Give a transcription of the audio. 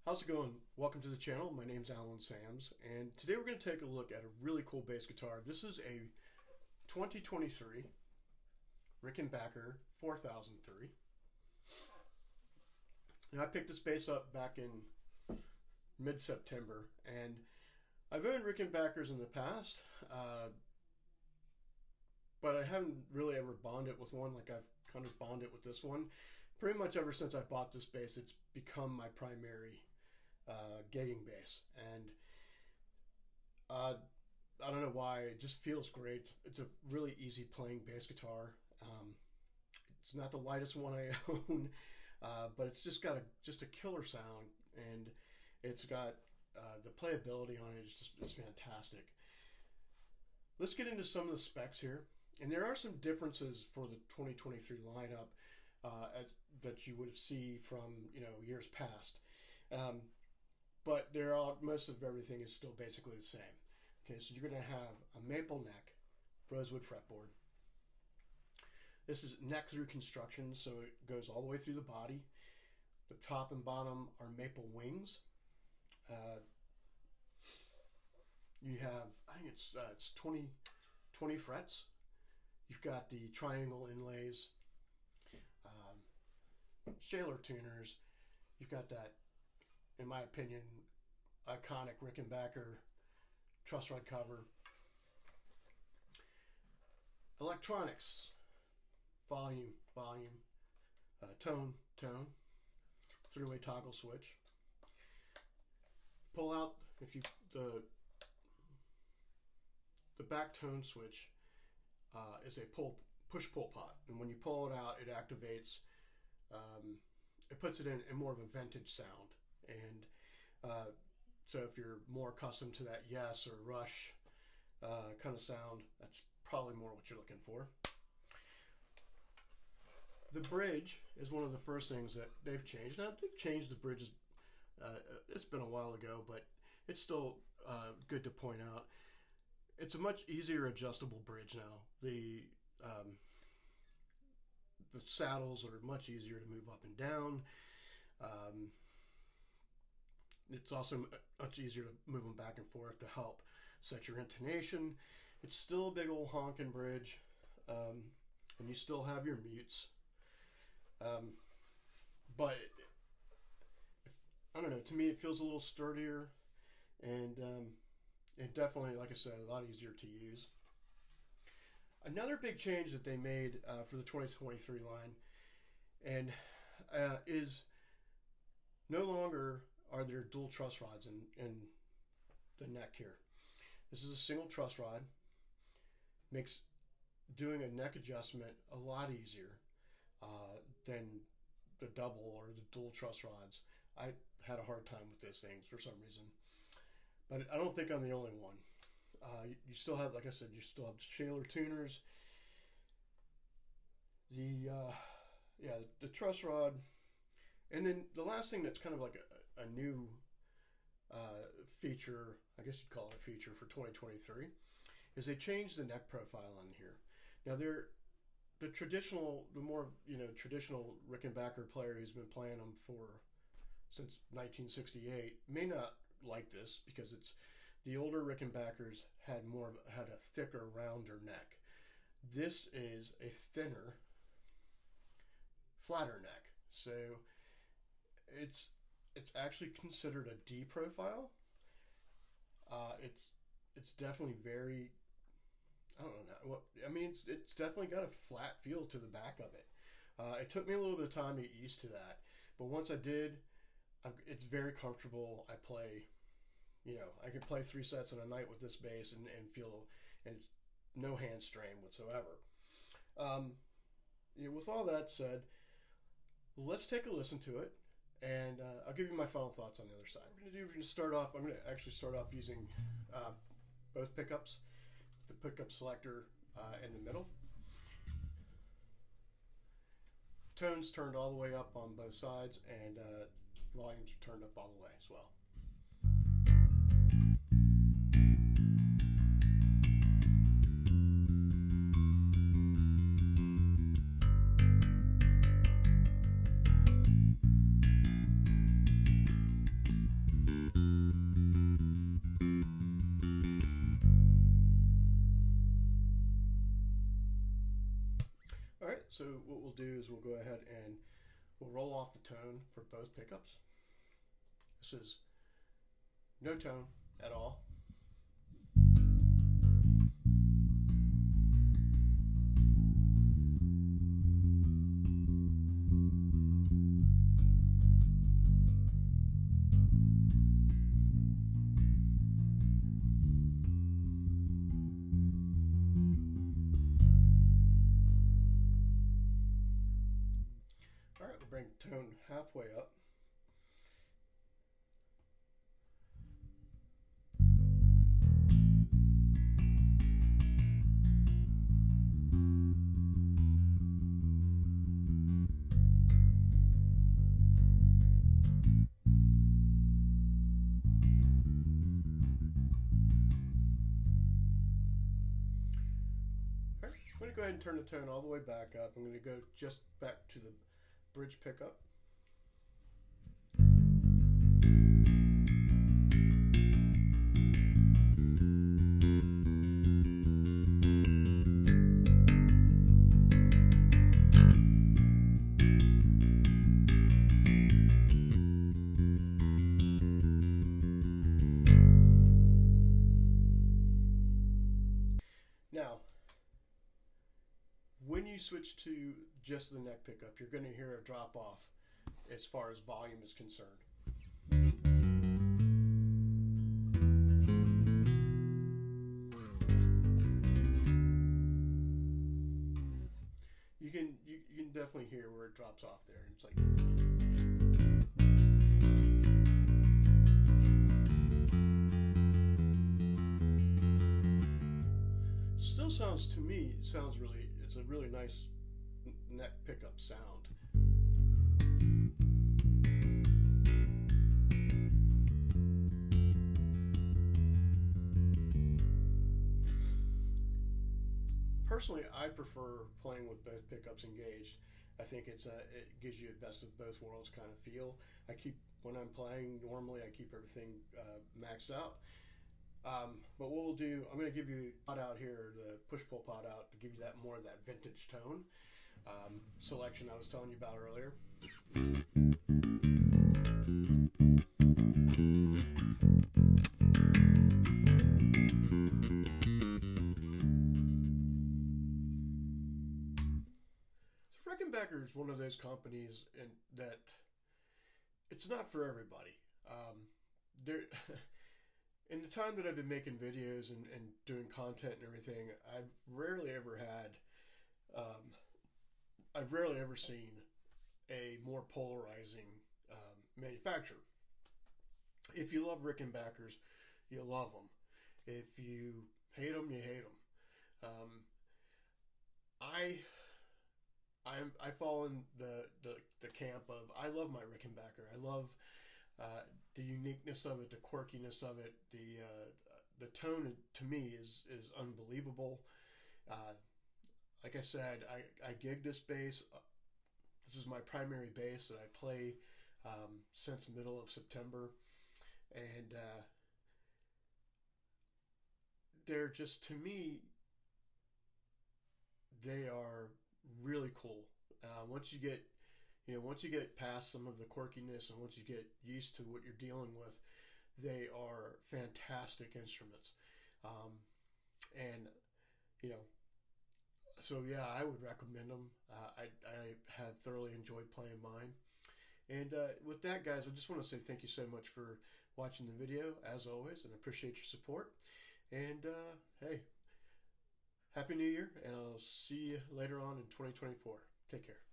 How's it going? Welcome to the channel. My name's Alan Sams, and today we're going to take a look at a really cool bass guitar. This is a 2023 Rickenbacker 4003. Now, I picked this bass up back in mid-September, and I've owned Rickenbackers in the past, but I haven't really ever bonded with one like I've kind of bonded with this one. Pretty much ever since I bought this bass, it's become my primary gigging bass, and I don't know why. It just feels great. It's a really easy playing bass guitar. It's not the lightest one I own, but it's just got a killer sound, and it's got the playability on it is fantastic. Let's get into some of the specs here, and there are some differences for the 2023 lineup that you would see from years past. But most of everything is still basically the same. Okay, so you're going to have a maple neck, rosewood fretboard. This is neck through construction, so it goes all the way through the body. The top and bottom are maple wings. You have, I think it's 20 frets. You've got the triangle inlays, Shaler tuners. You've got that, in my opinion, iconic Rickenbacker truss rod cover. Electronics, volume, tone, three-way toggle switch. Pull out the back tone switch is a push-pull pot, and when you pull it out, it activates. It puts it in more of a vintage sound, and so if you're more accustomed to that Yes or Rush kind of sound, that's probably more what you're looking for. The bridge is one of the first things that they've changed. Now, they've changed the bridges. It's been a while ago, but it's still good to point out. It's a much easier adjustable bridge now. The saddles are much easier to move up and down. It's also much easier to move them back and forth to help set your intonation. It's still a big old honking bridge, and you still have your mutes. But I don't know, to me it feels a little sturdier, and it definitely, like I said, a lot easier to use. Another big change that they made for the 2023 line and is no longer are there dual truss rods in the neck here. This is a single truss rod. Makes doing a neck adjustment a lot easier than the double or the dual truss rods. I had a hard time with those things for some reason, but I don't think I'm the only one. You still have, like I said, you still have Shaler tuners. The truss rod, and then the last thing that's kind of like a new feature, I guess you'd call it a feature for 2023, is they changed the neck profile on here. Now the more traditional Rickenbacker player who's been playing them since 1968 may not like this, because the older Rickenbackers had a thicker, rounder neck. This is a thinner, flatter neck. So it's actually considered a D profile. It's definitely very, I don't know. I mean, it's definitely got a flat feel to the back of it. It took me a little bit of time to get used to that, but once I did, it's very comfortable. I can play 3 sets in a night with this bass and feel, and it's no hand strain whatsoever. With all that said, let's take a listen to it, and I'll give you my final thoughts on the other side. I'm going to start off using both pickups, the pickup selector in the middle. Tones turned all the way up on both sides, and volumes are turned up all the way as well. So what we'll do is we'll go ahead and we'll roll off the tone for both pickups. This is no tone at all. All right, we'll bring tone halfway up. I'm going to go ahead and turn the tone all the way back up. I'm going to go just back to the bridge pickup. Now, when you switch to just the neck pickup, you're going to hear a drop off as far as volume is concerned. You can definitely hear where it drops off there. It's like still sounds to me really, it's a really nice neck pickup sound. Personally, I prefer playing with both pickups engaged. I think it gives you a best of both worlds kind of feel. When I'm playing normally, I keep everything maxed out. But what we'll do, I'm going to give you a pot out here, the push-pull pot out, to give you that more of that vintage tone selection I was telling you about earlier. So Rickenbacker is one of those companies that it's not for everybody. In the time that I've been making videos and doing content and everything, I've rarely ever seen a more polarizing manufacturer. If you love Rickenbackers, you love them. If you hate them, you hate them. I fall in the camp of I love my Rickenbacker. I love the uniqueness of it, the quirkiness of it, the tone to me is unbelievable. Like I said, I gig this bass. This is my primary bass that I play since middle of September, and they're just, to me, they are really cool. Once you get past some of the quirkiness and once you get used to what you're dealing with, they are fantastic instruments. And so yeah, I would recommend them. I have thoroughly enjoyed playing mine. And with that, guys, I just want to say thank you so much for watching the video, as always, and appreciate your support. And hey, Happy New Year, and I'll see you later on in 2024. Take care.